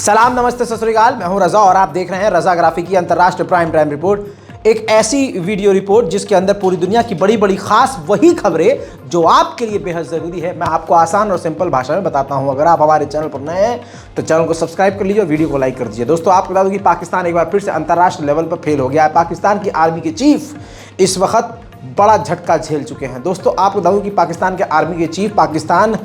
सलाम, नमस्ते, सत श्री अकाल। मैं हूं रजा और आप देख रहे हैं रजाग्राफी की अंतर्राष्ट्रीय प्राइम टाइम रिपोर्ट। एक ऐसी वीडियो रिपोर्ट जिसके अंदर पूरी दुनिया की बड़ी बड़ी खास वही खबरें जो आपके लिए बेहद ज़रूरी है, मैं आपको आसान और सिंपल भाषा में बताता हूं। अगर आप हमारे चैनल पर नए हैं तो चैनल को सब्सक्राइब कर लीजिए और वीडियो को लाइक कर दीजिए। दोस्तों, आपको बता दूं कि पाकिस्तान एक बार फिर से अंतर्राष्ट्रीय लेवल पर फेल हो गया है। पाकिस्तान की आर्मी के चीफ इस वक्त बड़ा झटका झेल चुके हैं। दोस्तों, आपको बता दूं कि पाकिस्तान के आर्मी के चीफ पाकिस्तान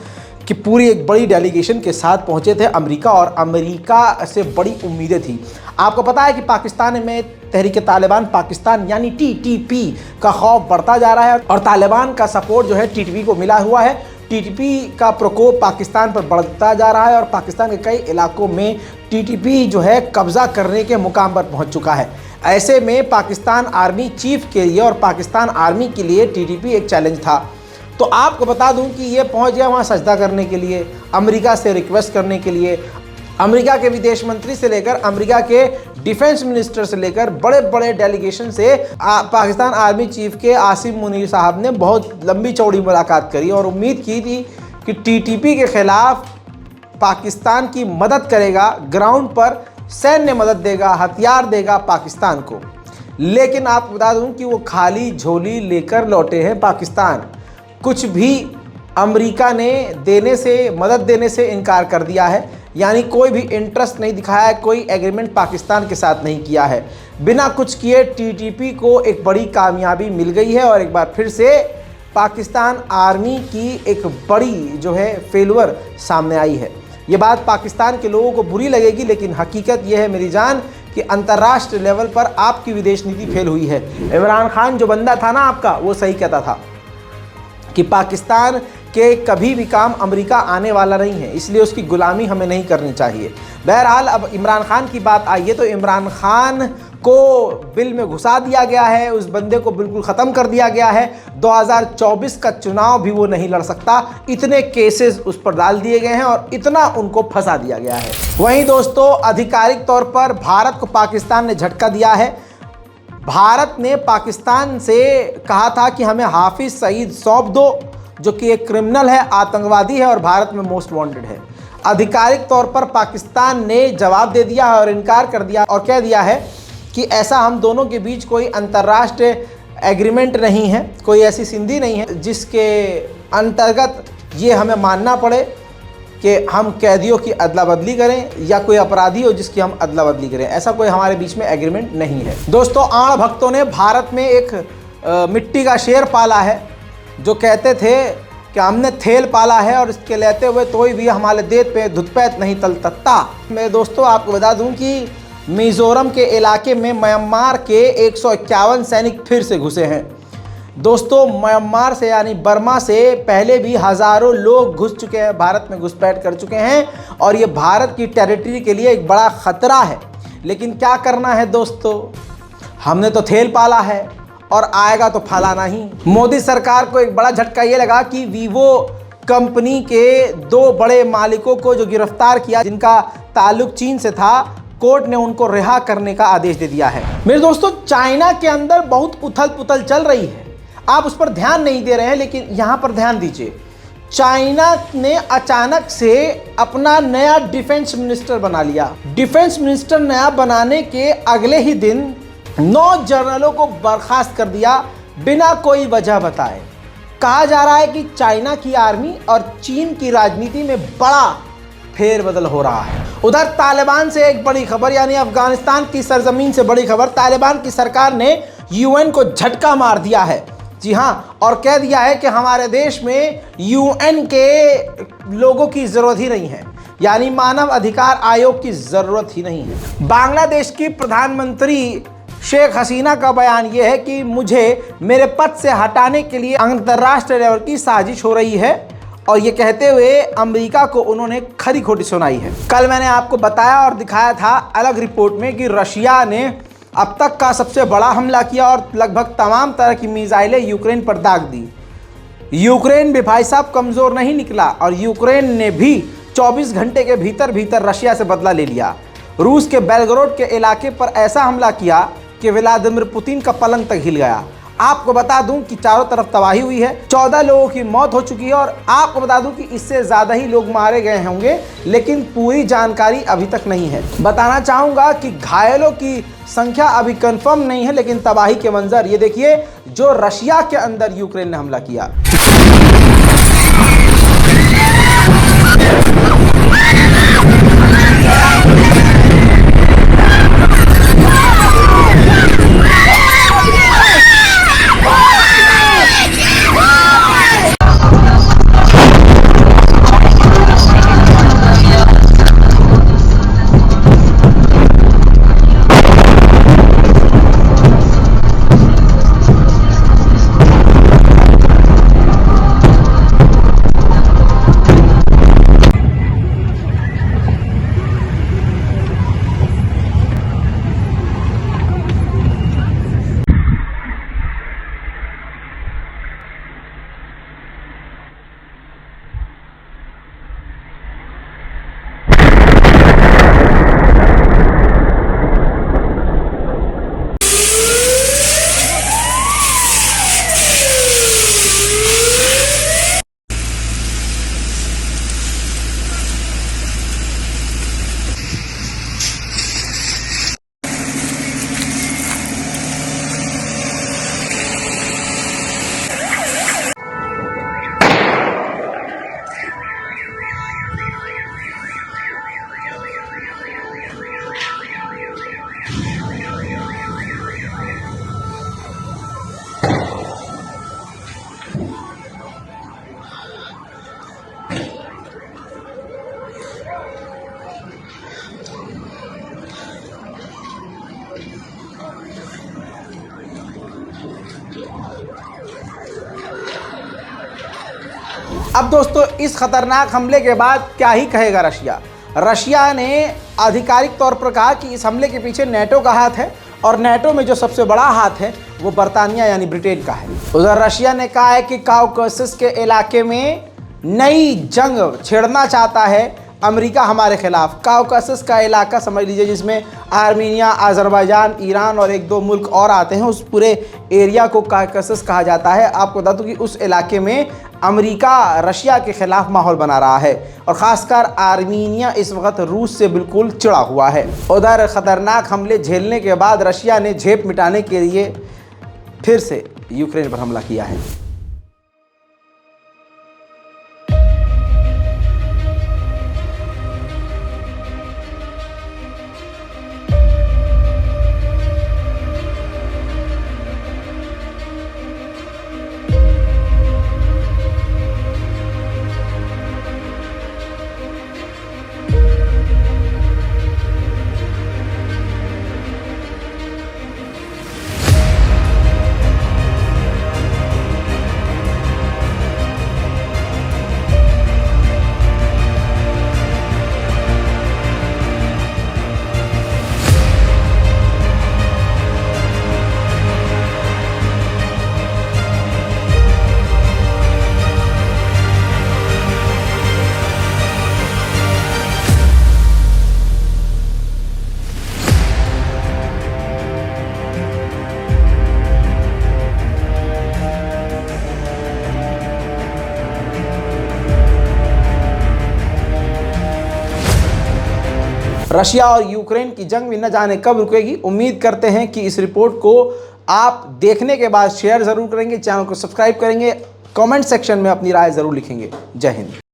कि पूरी एक बड़ी डेलीगेशन के साथ पहुंचे थे अमेरिका, और अमेरिका से बड़ी उम्मीदें थी। आपको पता है कि पाकिस्तान में तहरीक तालिबान पाकिस्तान यानी टीटीपी का खौफ बढ़ता जा रहा है और तालिबान का सपोर्ट जो है टीटीपी को मिला हुआ है। टीटीपी का प्रकोप पाकिस्तान पर बढ़ता जा रहा है और पाकिस्तान के कई इलाकों में टीटीपी जो है कब्जा करने के मुकाम पर पहुंच चुका है। ऐसे में पाकिस्तान आर्मी चीफ के लिए और पाकिस्तान आर्मी के लिए टीटीपी एक चैलेंज था। तो आपको बता दूं कि ये पहुंच गया वहाँ सजदा करने के लिए, अमेरिका से रिक्वेस्ट करने के लिए। अमेरिका के विदेश मंत्री से लेकर अमेरिका के डिफेंस मिनिस्टर से लेकर बड़े बड़े डेलीगेशन से पाकिस्तान आर्मी चीफ के आसिम मुनीर साहब ने बहुत लंबी चौड़ी मुलाकात करी और उम्मीद की थी कि टीटीपी के खिलाफ पाकिस्तान की मदद करेगा, ग्राउंड पर सैन्य मदद देगा, हथियार देगा पाकिस्तान को। लेकिन आपको बता दूं कि वो खाली झोली लेकर लौटे हैं पाकिस्तान। कुछ भी अमेरिका ने मदद देने से इनकार कर दिया है, यानी कोई भी इंटरेस्ट नहीं दिखाया है, कोई एग्रीमेंट पाकिस्तान के साथ नहीं किया है। बिना कुछ किए टीटीपी को एक बड़ी कामयाबी मिल गई है और एक बार फिर से पाकिस्तान आर्मी की एक बड़ी जो है फेल्यूर सामने आई है। ये बात पाकिस्तान के लोगों को बुरी लगेगी, लेकिन हकीकत यह है मेरी जान कि अंतर्राष्ट्रीय लेवल पर आपकी विदेश नीति फेल हुई है। इमरान खान जो बंदा था ना आपका, वो सही कहता था कि पाकिस्तान के कभी भी काम अमेरिका आने वाला नहीं है, इसलिए उसकी गुलामी हमें नहीं करनी चाहिए। बहरहाल, अब इमरान खान की बात आई है तो इमरान खान को बिल में घुसा दिया गया है, उस बंदे को बिल्कुल ख़त्म कर दिया गया है। 2024 का चुनाव भी वो नहीं लड़ सकता, इतने केसेस उस पर डाल दिए गए हैं और इतना उनको फंसा दिया गया है। वहीं दोस्तों, आधिकारिक तौर पर भारत को पाकिस्तान ने झटका दिया है। भारत ने पाकिस्तान से कहा था कि हमें हाफिज सईद सौंप दो, जो कि एक क्रिमिनल है, आतंकवादी है और भारत में मोस्ट वांटेड है। आधिकारिक तौर पर पाकिस्तान ने जवाब दे दिया है और इनकार कर दिया और कह दिया है कि ऐसा हम दोनों के बीच कोई अंतर्राष्ट्रीय एग्रीमेंट नहीं है, कोई ऐसी संधि नहीं है जिसके अंतर्गत ये हमें मानना पड़े कि हम कैदियों की अदला बदली करें या कोई अपराधी हो जिसकी हम अदला बदली करें। ऐसा कोई हमारे बीच में एग्रीमेंट नहीं है। दोस्तों, आण भक्तों ने भारत में एक मिट्टी का शेर पाला है जो कहते थे कि हमने थेल पाला है और इसके लेते हुए तो भी हमारे देश पे धुतपैत नहीं तलतत्ता। मैं दोस्तों आपको बता दूं कि मिज़ोरम के इलाके में म्यांमार के 151 सैनिक फिर से घुसे हैं। दोस्तों, म्यांमार से यानी बर्मा से पहले भी हज़ारों लोग घुस चुके हैं, भारत में घुसपैठ कर चुके हैं और ये भारत की टेरिटरी के लिए एक बड़ा ख़तरा है। लेकिन क्या करना है दोस्तों, हमने तो थेल पाला है और आएगा तो फलाना ही। मोदी सरकार को एक बड़ा झटका ये लगा कि वीवो कंपनी के 2 बड़े मालिकों को जो गिरफ्तार किया, जिनका ताल्लुक चीन से था, कोर्ट ने उनको रिहा करने का आदेश दे दिया है। मेरे दोस्तों, चाइना के अंदर बहुत उथल पुथल चल रही है, आप उस पर ध्यान नहीं दे रहे हैं, लेकिन यहाँ पर ध्यान दीजिए। चाइना ने अचानक से अपना नया डिफेंस मिनिस्टर बना लिया। डिफेंस मिनिस्टर नया बनाने के अगले ही दिन 9 जनरलों को बर्खास्त कर दिया बिना कोई वजह बताए। कहा जा रहा है कि चाइना की आर्मी और चीन की राजनीति में बड़ा फेरबदल हो रहा है। उधर तालिबान से एक बड़ी खबर, यानी अफगानिस्तान की सरजमीन से बड़ी खबर। तालिबान की सरकार ने यूएन को झटका मार दिया है। जी हाँ, और कह दिया है कि हमारे देश में यूएन के लोगों की ज़रूरत ही नहीं है, यानी मानव अधिकार आयोग की ज़रूरत ही नहीं है। बांग्लादेश की प्रधानमंत्री शेख हसीना का बयान यह है कि मुझे मेरे पद से हटाने के लिए अंतर्राष्ट्रीय लेवल की साजिश हो रही है, और ये कहते हुए अमेरिका को उन्होंने खरी खोटी सुनाई है। कल मैंने आपको बताया और दिखाया था अलग रिपोर्ट में कि रशिया ने अब तक का सबसे बड़ा हमला किया और लगभग तमाम तरह की मिसाइलें यूक्रेन पर दाग दी। यूक्रेन भी भाई साहब कमज़ोर नहीं निकला और यूक्रेन ने भी 24 घंटे के भीतर भीतर रशिया से बदला ले लिया। रूस के बेलग्रोड के इलाके पर ऐसा हमला किया कि व्लादिमीर पुतिन का पलंग तक हिल गया आपको बता दूं कि चारों तरफ तबाही हुई है, 14 लोगों की मौत हो चुकी है और आपको बता दूं कि इससे ज्यादा ही लोग मारे गए होंगे, लेकिन पूरी जानकारी अभी तक नहीं है। बताना चाहूंगा कि घायलों की संख्या अभी कंफर्म नहीं है, लेकिन तबाही के मंजर ये देखिए जो रशिया के अंदर यूक्रेन ने हमला किया। अब दोस्तों इस खतरनाक हमले के बाद क्या ही कहेगा रशिया। रशिया ने आधिकारिक तौर पर कहा कि इस हमले के पीछे नेटो का हाथ है और नेटो में जो सबसे बड़ा हाथ है वो बर्तानिया यानी ब्रिटेन का है। उधर रशिया ने कहा है कि काउकासस के इलाके में नई जंग छेड़ना चाहता है अमेरिका हमारे खिलाफ। काउकासस का इलाका समझ लीजिए जिसमें आर्मीनिया, अजरबैजान, ईरान और एक दो मुल्क और आते हैं, उस पूरे एरिया को काउकासस कहा जाता है। आपको बता दूं कि उस इलाके में अमेरिका रशिया के खिलाफ माहौल बना रहा है और ख़ासकर आर्मीनिया इस वक्त रूस से बिल्कुल चिढ़ा हुआ है। उधर ख़तरनाक हमले झेलने के बाद रशिया ने झेप मिटाने के लिए फिर से यूक्रेन पर हमला किया है। रशिया और यूक्रेन की जंग भी न जाने कब रुकेगी। उम्मीद करते हैं कि इस रिपोर्ट को आप देखने के बाद शेयर ज़रूर करेंगे, चैनल को सब्सक्राइब करेंगे, कमेंट सेक्शन में अपनी राय ज़रूर लिखेंगे। जय हिंद।